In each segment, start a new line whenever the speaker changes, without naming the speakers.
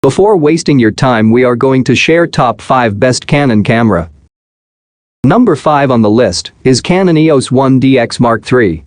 Before wasting your time, we are going to share top 5 best Canon camera. Number 5 on the list is Canon EOS 1DX Mark III.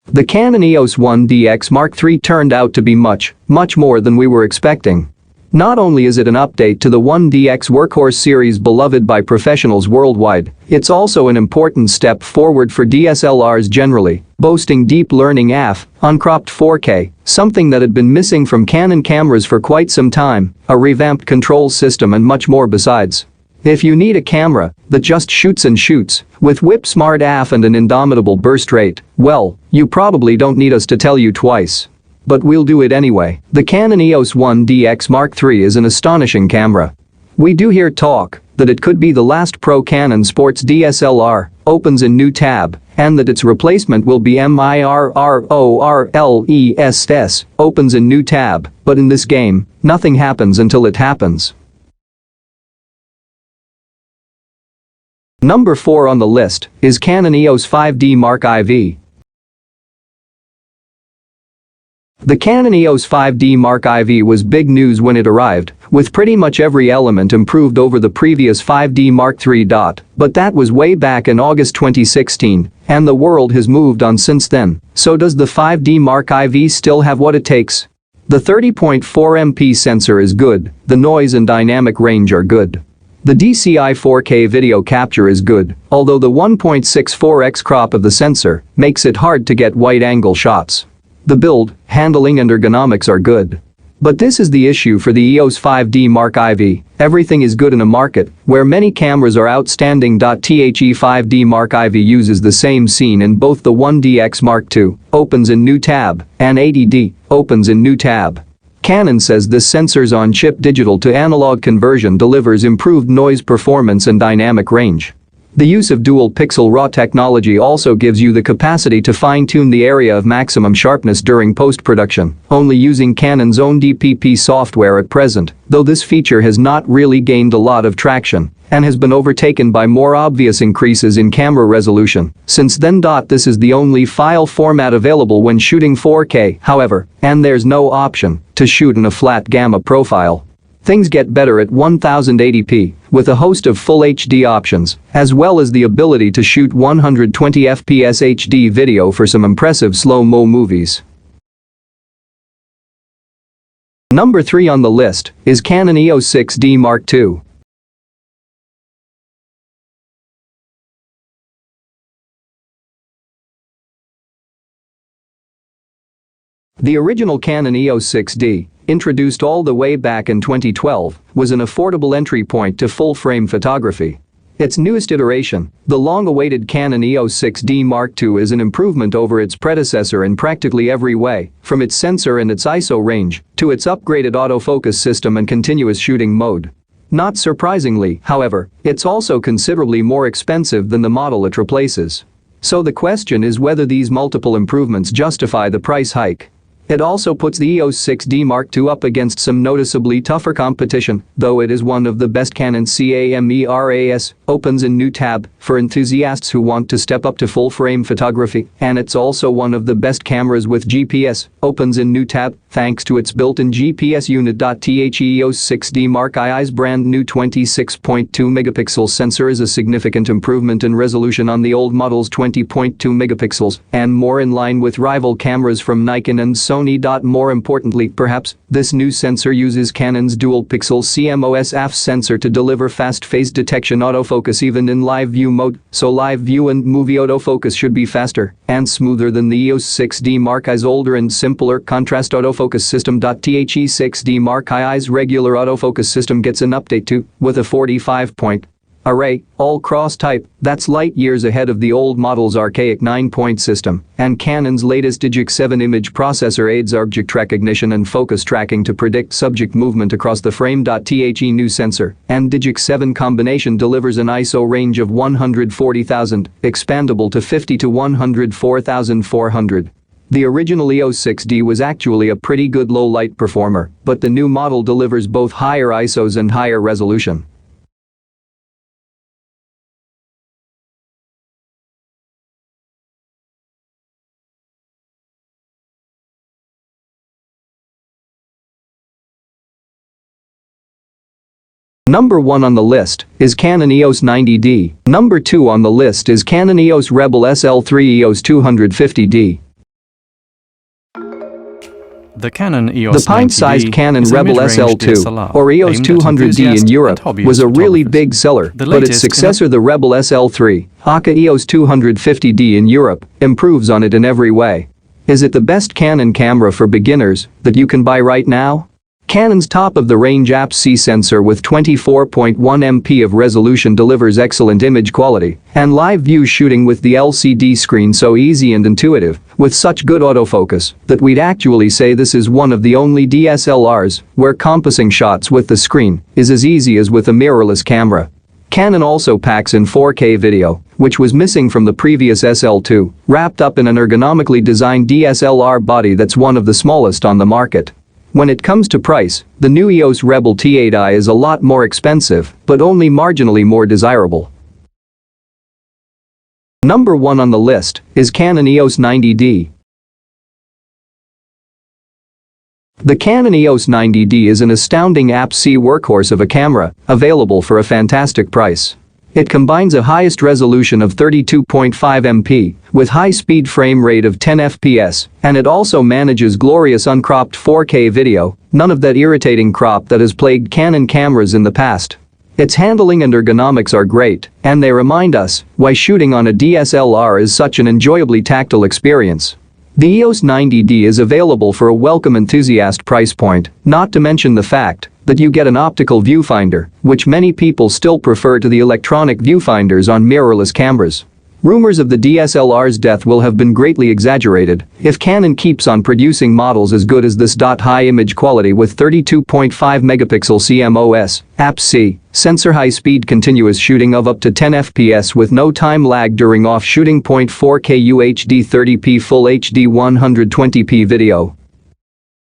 The Canon EOS 1DX Mark III turned out to be much more than we were expecting. Not only is it an update to the 1DX workhorse series beloved by professionals worldwide, it's also an important step forward for DSLRs generally, boasting deep learning AF, uncropped 4K, something that had been missing from Canon cameras for quite some time, a revamped control system and much more besides. If you need a camera that just shoots and shoots, with whip-smart AF and an indomitable burst rate, well, you probably don't need us to tell you twice. But we'll do it anyway. The Canon EOS 1DX Mark III is an astonishing camera. We do hear talk that it could be the last pro Canon sports DSLR, opens a new tab, and that its replacement will be mirrorless, opens a new tab, but in this game, nothing happens until it happens. Number 4 on the list is Canon EOS 5D Mark IV. The Canon EOS 5D Mark IV was big news when it arrived, with pretty much every element improved over the previous 5D Mark III. But that was way back in August 2016, and the world has moved on since then. So does the 5D Mark IV still have what it takes? The 30.4 MP sensor is good, the noise and dynamic range are good. The DCI 4K video capture is good, although the 1.64x crop of the sensor makes it hard to get wide-angle shots. The build, handling and ergonomics are good. But this is the issue for the EOS 5D Mark IV, everything is good in a market where many cameras are outstanding. The 5D Mark IV uses the same scene in both the 1DX Mark II, opens in new tab, and 80D, opens in new tab. Canon says this sensor's on-chip digital to analog conversion delivers improved noise performance and dynamic range. The use of dual-pixel RAW technology also gives you the capacity to fine-tune the area of maximum sharpness during post-production, only using Canon's own DPP software at present, though this feature has not really gained a lot of traction and has been overtaken by more obvious increases in camera resolution since then. This is the only file format available when shooting 4K, however, and there's no option to shoot in a flat gamma profile. Things get better at 1080p, with a host of full HD options, as well as the ability to shoot 120 FPS HD video for some impressive slow-mo movies. Number 3 on the list is Canon EOS 6D Mark II. The original Canon EOS 6D, introduced all the way back in 2012, was an affordable entry point to full-frame photography. Its newest iteration, the long-awaited Canon EOS 6D Mark II, is an improvement over its predecessor in practically every way, from its sensor and its ISO range to its upgraded autofocus system and continuous shooting mode. Not surprisingly, however, it's also considerably more expensive than the model it replaces. So the question is whether these multiple improvements justify the price hike. It also puts the EOS 6D Mark II up against some noticeably tougher competition, though it is one of the best. Canon CAMERAS opens a new tab for enthusiasts who want to step up to full-frame photography, and it's also one of the best cameras with GPS, opens in new tab, thanks to its built-in GPS unit. EOS 6D Mark II's brand new 26.2 megapixel sensor is a significant improvement in resolution on the old model's 20.2 megapixels, and more in line with rival cameras from Nikon and Sony. More importantly, perhaps, this new sensor uses Canon's dual-pixel CMOS AF sensor to deliver fast phase detection autofocus even in live view mode, so live view and movie autofocus should be faster and smoother than the EOS 6D Mark II's older and simpler contrast autofocus system. The 6D Mark II's regular autofocus system gets an update too, with a 45-point array, all cross-type, that's light years ahead of the old model's archaic 9-point system, and Canon's latest Digic 7 image processor aids object recognition and focus tracking to predict subject movement across the frame. The new sensor and Digic 7 combination delivers an ISO range of 140,000, expandable to 50 to 104,400. The original EOS 6D was actually a pretty good low-light performer, but the new model delivers both higher ISOs and higher resolution. Number 1 on the list is Canon EOS 90D. Number 2 on the list is Canon EOS Rebel SL3 EOS 250D.
The Canon EOS
The pint-sized
90D
Canon
is a
Rebel
mid-range
SL2
DSLR
or EOS
aimed at
200D
enthusiast
in Europe
and hobbyist
was a really
photographers.
big seller,
The
but its
latest in a-
successor, the Rebel SL3, aka EOS 250D in Europe, improves on it in every way. Is it the best Canon camera for beginners that you can buy right now? Canon's top-of-the-range APS-C sensor with 24.1 MP of resolution delivers excellent image quality, and live view shooting with the LCD screen so easy and intuitive, with such good autofocus, that we'd actually say this is one of the only DSLRs where compassing shots with the screen is as easy as with a mirrorless camera. Canon also packs in 4K video, which was missing from the previous SL2, wrapped up in an ergonomically designed DSLR body that's one of the smallest on the market. When it comes to price, the new EOS Rebel T8i is a lot more expensive, but only marginally more desirable. Number 1 on the list is Canon EOS 90D. The Canon EOS 90D is an astounding APS-C workhorse of a camera, available for a fantastic price. It combines a highest resolution of 32.5 MP with high-speed frame rate of 10 FPS, and it also manages glorious uncropped 4K video, none of that irritating crop that has plagued Canon cameras in the past. Its handling and ergonomics are great, and they remind us why shooting on a DSLR is such an enjoyably tactile experience. The EOS 90D is available for a welcome enthusiast price point, not to mention the fact that you get an optical viewfinder, which many people still prefer to the electronic viewfinders on mirrorless cameras. Rumors of the DSLR's death will have been greatly exaggerated if Canon keeps on producing models as good as this. High image quality with 32.5 megapixel CMOS, APS-C, sensor high-speed continuous shooting of up to 10 FPS with no time lag during off shooting. 4K UHD 30p Full HD 120p video,